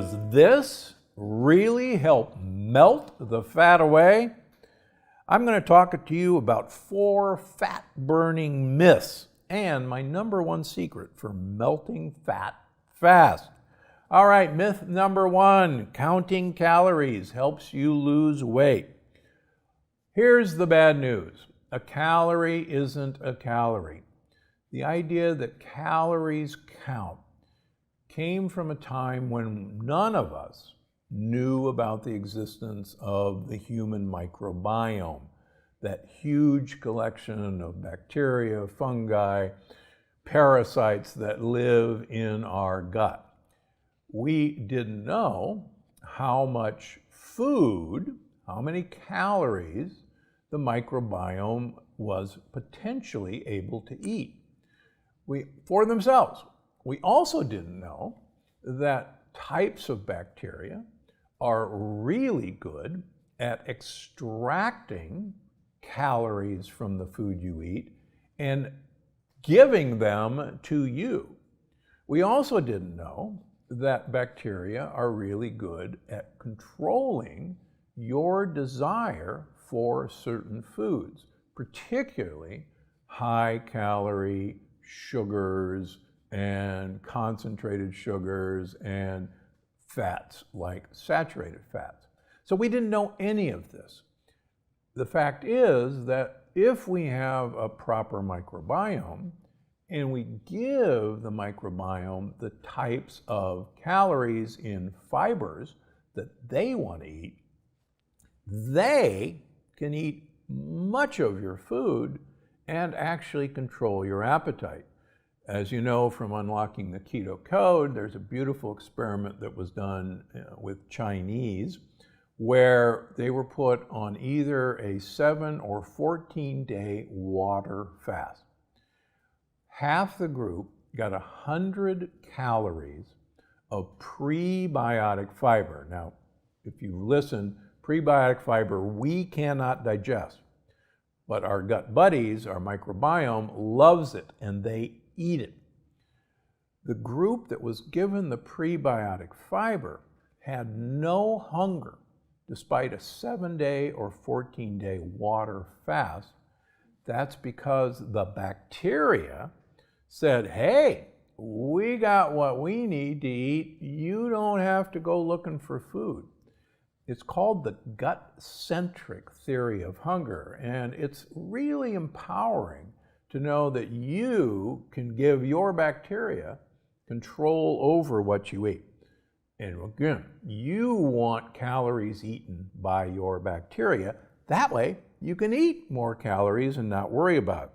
Does this really help melt the fat away? I'm going to talk to you about 4 fat-burning myths and my #1 secret for melting fat fast. All right, myth number 1, counting calories helps you lose weight. Here's the bad news. A calorie isn't a calorie. The idea that calories count came from a time when none of us knew about the existence of the human microbiome, that huge collection of bacteria, fungi, parasites that live in our gut. We didn't know how much food, how many calories the microbiome was potentially able to eat for themselves. We also didn't know that types of bacteria are really good at extracting calories from the food you eat and giving them to you. We also didn't know that bacteria are really good at controlling your desire for certain foods, particularly high-calorie sugars and concentrated sugars and fats like saturated fats. So we didn't know any of this. The fact is that if we have a proper microbiome and we give the microbiome the types of calories in fibers that they want to eat, they can eat much of your food and actually control your appetite. As you know from Unlocking the Keto Code, there's a beautiful experiment that was done with Chinese where they were put on either a 7 or 14-day water fast. Half the group got 100 calories of prebiotic fiber. Now, if you listen, prebiotic fiber we cannot digest, but our gut buddies, our microbiome, loves it and they eat it. The group that was given the prebiotic fiber had no hunger despite a 7-day or 14-day water fast. That's because the bacteria said, hey, we got what we need to eat. You don't have to go looking for food. It's called the gut-centric theory of hunger, and it's really empowering to know that you can give your bacteria control over what you eat. And again, you want calories eaten by your bacteria. That way, you can eat more calories and not worry about it.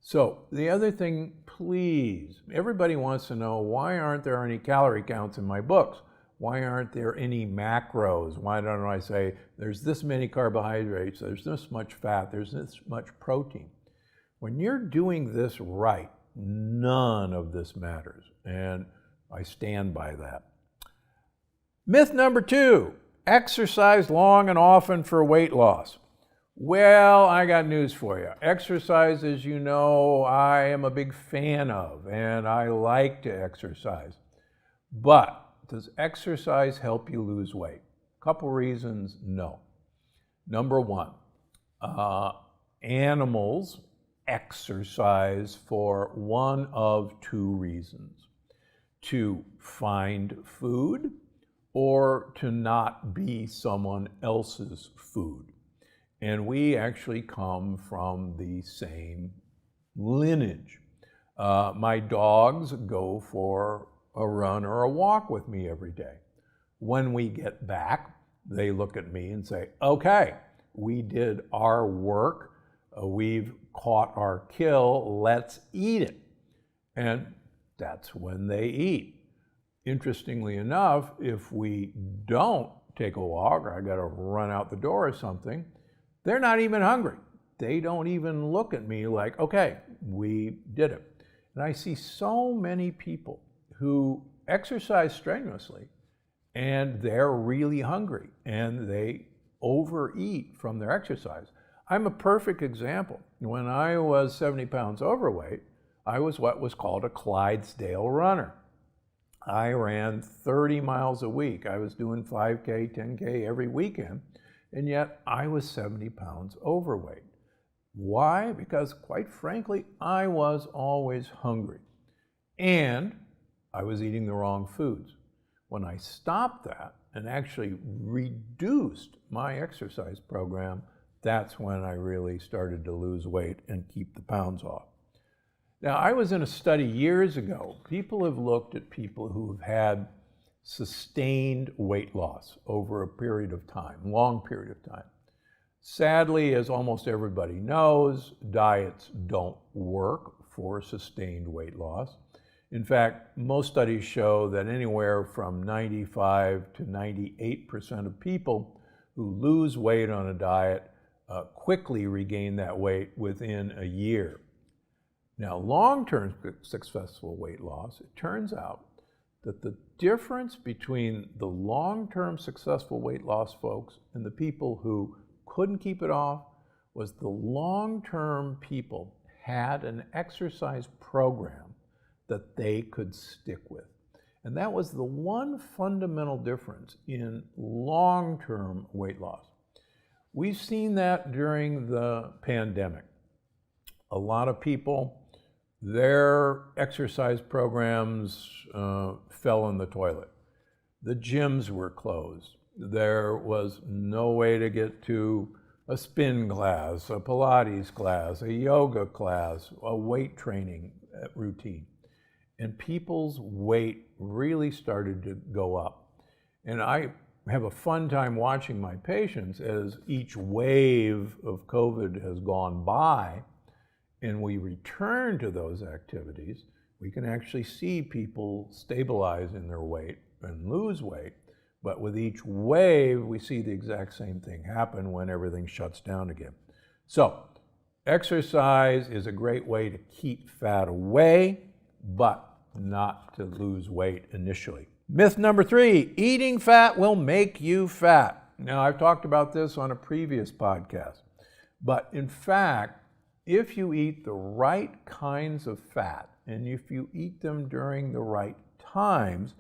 So the other thing, please, everybody wants to know, why aren't there any calorie counts in my books? Why aren't there any macros? Why don't I say, there's this many carbohydrates, there's this much fat, there's this much protein? When you're doing this right, none of this matters, and I stand by that. Myth number 2, exercise long and often for weight loss. Well, I got news for you. Exercise, as you know, I am a big fan of, and I like to exercise. But does exercise help you lose weight? Couple reasons, no. Number 1, animals exercise for one of 2 reasons: to find food or to not be someone else's food. And we actually come from the same lineage. My dogs go for a run or a walk with me every day. When we get back, they look at me and say, okay, we did our work. We've caught our kill, let's eat it. And that's when they eat. Interestingly enough, if we don't take a walk, or I gotta run out the door or something, they're not even hungry. They don't even look at me like, okay, we did it. And I see so many people who exercise strenuously and they're really hungry and they overeat from their exercise. I'm a perfect example. When I was 70 pounds overweight, I was what was called a Clydesdale runner. I ran 30 miles a week. I was doing 5K, 10K every weekend, and yet I was 70 pounds overweight. Why? Because quite frankly, I was always hungry and I was eating the wrong foods. When I stopped that and actually reduced my exercise program, that's when I really started to lose weight and keep the pounds off. Now, I was in a study years ago. People have looked at people who have had sustained weight loss over a period of time, long period of time. Sadly, as almost everybody knows, diets don't work for sustained weight loss. In fact, most studies show that anywhere from 95 to 98% of people who lose weight on a diet quickly regain that weight within a year. Now, long-term successful weight loss, it turns out that the difference between the long-term successful weight loss folks and the people who couldn't keep it off was the long-term people had an exercise program that they could stick with. And that was the one fundamental difference in long-term weight loss. We've seen that during the pandemic. A lot of people, their exercise programs fell in the toilet. The gyms were closed. There was no way to get to a spin class, a Pilates class, a yoga class, a weight training routine. And people's weight really started to go up. And I have a fun time watching my patients as each wave of COVID has gone by and we return to those activities. We can actually see people stabilize in their weight and lose weight. But with each wave, we see the exact same thing happen when everything shuts down again. So exercise is a great way to keep fat away, but not to lose weight initially. Myth number 3, eating fat will make you fat. Now, I've talked about this on a previous podcast, but in fact, if you eat the right kinds of fat, and if you eat them during the right times,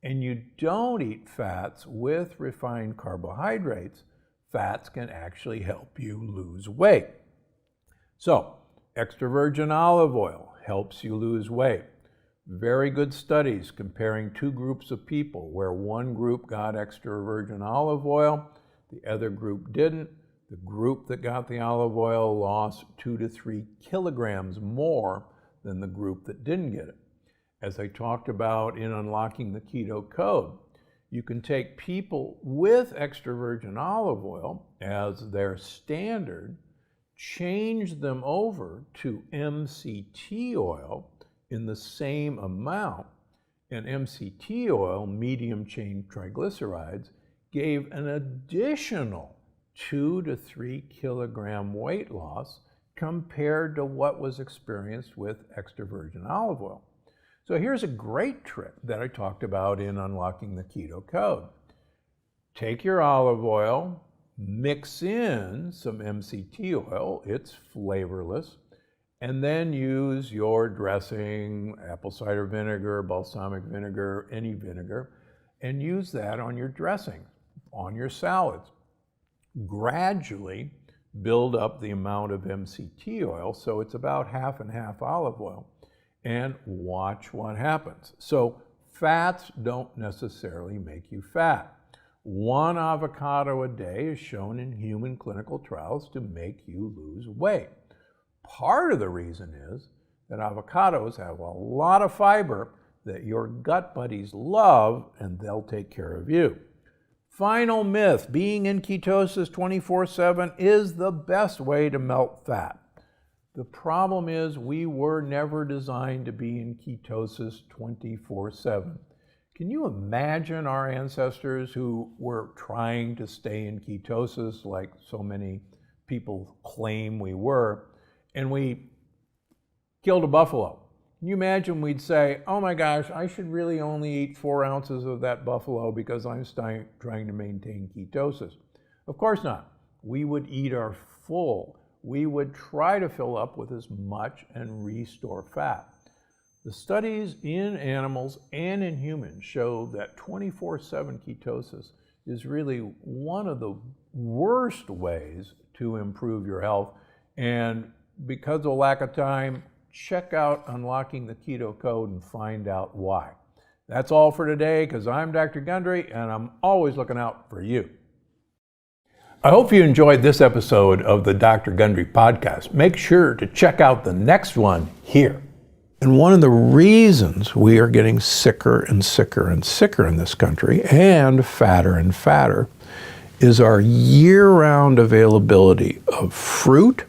and you don't eat fats with refined carbohydrates, fats can actually help you lose weight. So, extra virgin olive oil helps you lose weight. Very good studies comparing two groups of people where one group got extra virgin olive oil, the other group didn't. The group that got the olive oil lost 2 to 3 kilograms more than the group that didn't get it. As I talked about in Unlocking the Keto Code, you can take people with extra virgin olive oil as their standard, change them over to MCT oil in the same amount, and MCT oil, medium chain triglycerides, gave an additional 2 to 3 kilogram weight loss compared to what was experienced with extra virgin olive oil. So here's a great trick that I talked about in Unlocking the Keto Code. Take your olive oil, mix in some MCT oil, it's flavorless, and then use your dressing, apple cider vinegar, balsamic vinegar, any vinegar, and use that on your dressing, on your salads. Gradually build up the amount of MCT oil, so it's about half and half olive oil, and watch what happens. So fats don't necessarily make you fat. 1 avocado a day is shown in human clinical trials to make you lose weight. Part of the reason is that avocados have a lot of fiber that your gut buddies love, and they'll take care of you. Final myth, being in ketosis 24/7 is the best way to melt fat. The problem is we were never designed to be in ketosis 24/7. Can you imagine our ancestors who were trying to stay in ketosis like so many people claim we were, and we killed a buffalo? Can you imagine we'd say, oh my gosh, I should really only eat 4 ounces of that buffalo because I'm trying to maintain ketosis? Of course not. We would eat our full. We would try to fill up with as much and restore fat. The studies in animals and in humans show that 24/7 ketosis is really one of the worst ways to improve your health. And because of lack of time, check out Unlocking the Keto Code and find out why. That's all for today, because I'm Dr. Gundry and I'm always looking out for you. I hope you enjoyed this episode of the Dr. Gundry podcast. Make sure to check out the next one here. And one of the reasons we are getting sicker and sicker and sicker in this country and fatter is our year-round availability of fruit,